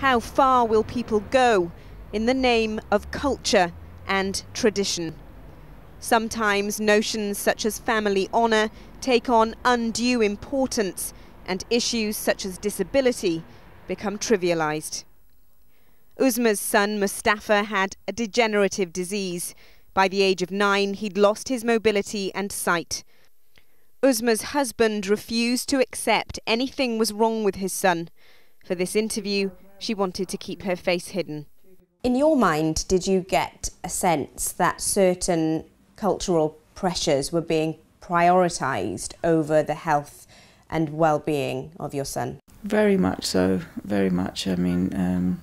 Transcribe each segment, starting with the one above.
How far will people go in the name of culture and tradition? Sometimes notions such as family honour take on undue importance and issues such as disability become trivialised. Uzma's son Mustafa had a degenerative disease. By the age of 9, he'd lost his mobility and sight. Uzma's husband refused to accept anything was wrong with his son. For this interview, she wanted to keep her face hidden. In your mind, did you get a sense that certain cultural pressures were being prioritised over the health and well-being of your son? Very much so, very much. I mean,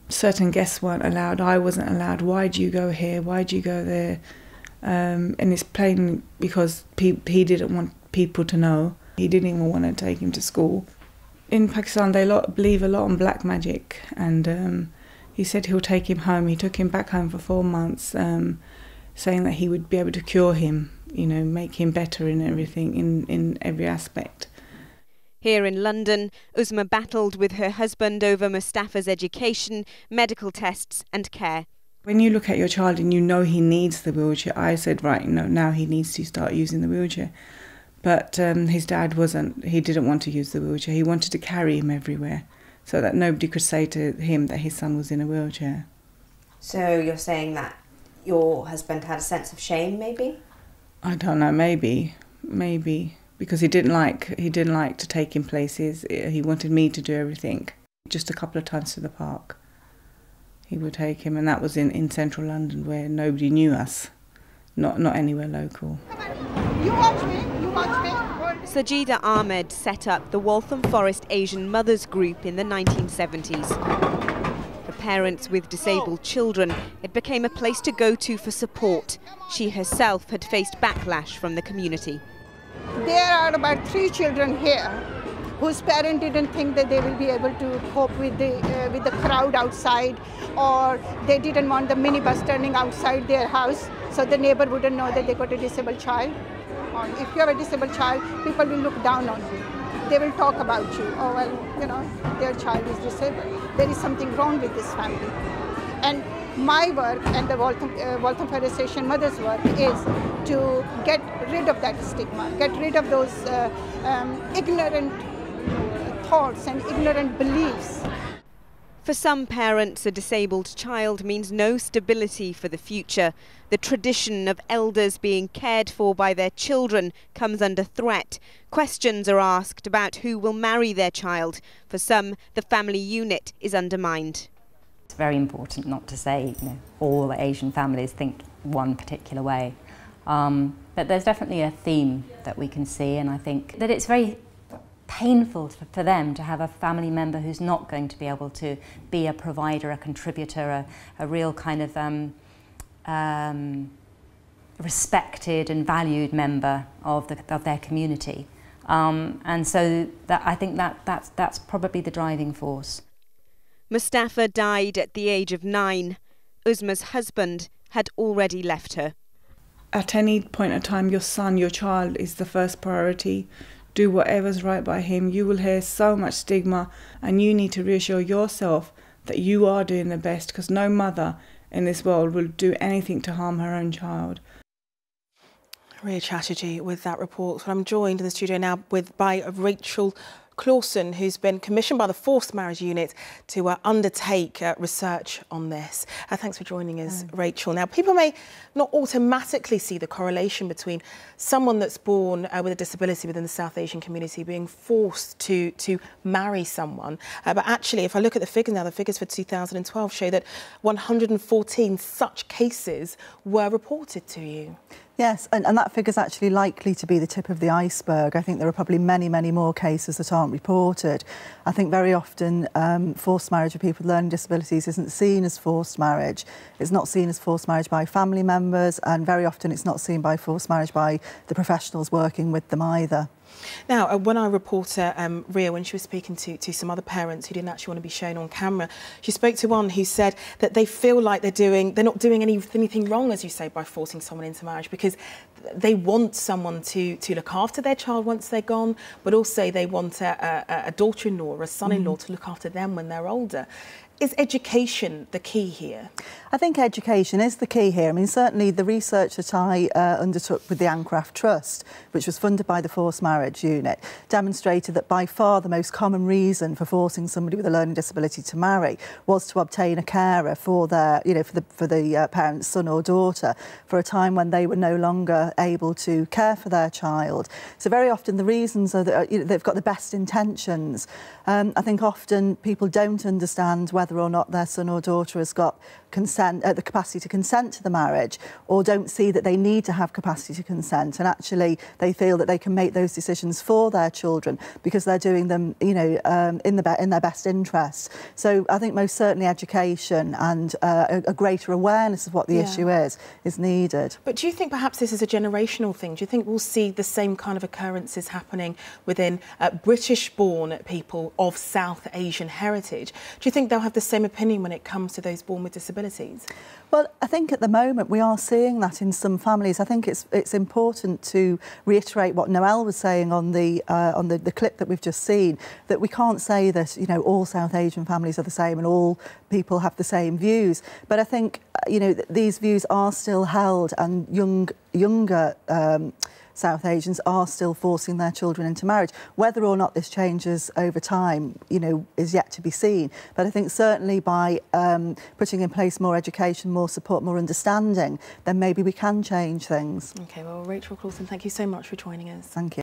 certain guests weren't allowed. I wasn't allowed. Why do you go here? Why do you go there? And it's plain because he didn't want people to know. He didn't even want to take him to school. In Pakistan, they believe a lot on black magic, and he said he'll take him home. He took him back home for 4 months, saying that he would be able to cure him, you know, make him better in everything, in every aspect. Here in London, Uzma battled with her husband over Mustafa's education, medical tests and care. When you look at your child and you know he needs the wheelchair, I said, right, no, now he needs to start using the wheelchair. But his dad he didn't want to use the wheelchair. He wanted to carry him everywhere so that nobody could say to him that his son was in a wheelchair. So you're saying that your husband had a sense of shame, maybe? I don't know, maybe, because he didn't like to take him places. He wanted me to do everything. Just a couple of times to the park, he would take him, and that was in central London where nobody knew us, not anywhere local. You watch me, you watch me. Sajida Ahmed set up the Waltham Forest Asian Mothers Group in the 1970s. For parents with disabled children, it became a place to go to for support. She herself had faced backlash from the community. There are about 3 children here whose parents didn't think that they will be able to cope with the crowd outside, or they didn't want the minibus turning outside their house so the neighbor wouldn't know that they got a disabled child. Or if you have a disabled child, people will look down on you. They will talk about you. Oh, well, you know, their child is disabled. There is something wrong with this family. And my work and the Waltham Forest Asian Mothers' work is to get rid of that stigma, get rid of those ignorant thoughts and ignorant beliefs. For some parents, a disabled child means no stability for the future. The tradition of elders being cared for by their children comes under threat. Questions are asked about who will marry their child. For some, the family unit is undermined. It's very important not to say, you know, all Asian families think one particular way. But there's definitely a theme that we can see, and I think that it's very painful for them to have a family member who's not going to be able to be a provider, a contributor, a real kind of respected and valued member of their community. And so I think that's probably the driving force. Mustafa died at the age of 9. Uzma's husband had already left her. At any point in time, your son, your child is the first priority. Do whatever's right by him. You will hear so much stigma, and you need to reassure yourself that you are doing the best, because no mother in this world will do anything to harm her own child. Ria Chatterjee with that report. So I'm joined in the studio now by Rachel Clausen, who's been commissioned by the Forced Marriage Unit to undertake research on this. Thanks for joining us, Rachel. Now, people may not automatically see the correlation between someone that's born with a disability within the South Asian community being forced to marry someone. But actually, if I look at the figures now, the figures for 2012 show that 114 such cases were reported to you. Yes, and that figure's actually likely to be the tip of the iceberg. I think there are probably many, many more cases that aren't reported. I think very often forced marriage of people with learning disabilities isn't seen as forced marriage. It's not seen as forced marriage by family members, and very often it's not seen by forced marriage by the professionals working with them either. Now, when our reporter, Ria, when she was speaking to some other parents who didn't actually want to be shown on camera, she spoke to one who said that they feel like they're not doing anything wrong, as you say, by forcing someone into marriage, because they want someone to look after their child once they're gone, but also they want a daughter-in-law or a son-in-law to look after them when they're older. Is education the key here? I think education is the key here. I mean, certainly the research that I undertook with the Ancraft Trust, which was funded by the Forced Marriage Unit, demonstrated that by far the most common reason for forcing somebody with a learning disability to marry was to obtain a carer for their, for the parent's son or daughter for a time when they were no longer able to care for their child. So very often the reasons are that they've got the best intentions. I think often people don't understand whether or not their son or daughter has got consent, the capacity to consent to the marriage, or don't see that they need to have capacity to consent, and actually they feel that they can make those decisions for their children because they're doing them, in their best interests. So I think most certainly education and a greater awareness of what the issue is needed. But do you think perhaps this is a generational thing? Do you think we'll see the same kind of occurrences happening within British-born people of South Asian heritage? Do you think they'll have the same opinion when it comes to those born with disabilities? Well, I think at the moment we are seeing that in some families. I think it's important to reiterate what Noelle was saying on the clip that we've just seen, that we can't say that all South Asian families are the same and all people have the same views. But I think these views are still held, and younger South Asians are still forcing their children into marriage. Whether or not this changes over time, is yet to be seen. But I think certainly by putting in place more education, more support, more understanding, then maybe we can change things. OK, well, Rachel Clausen, thank you so much for joining us. Thank you.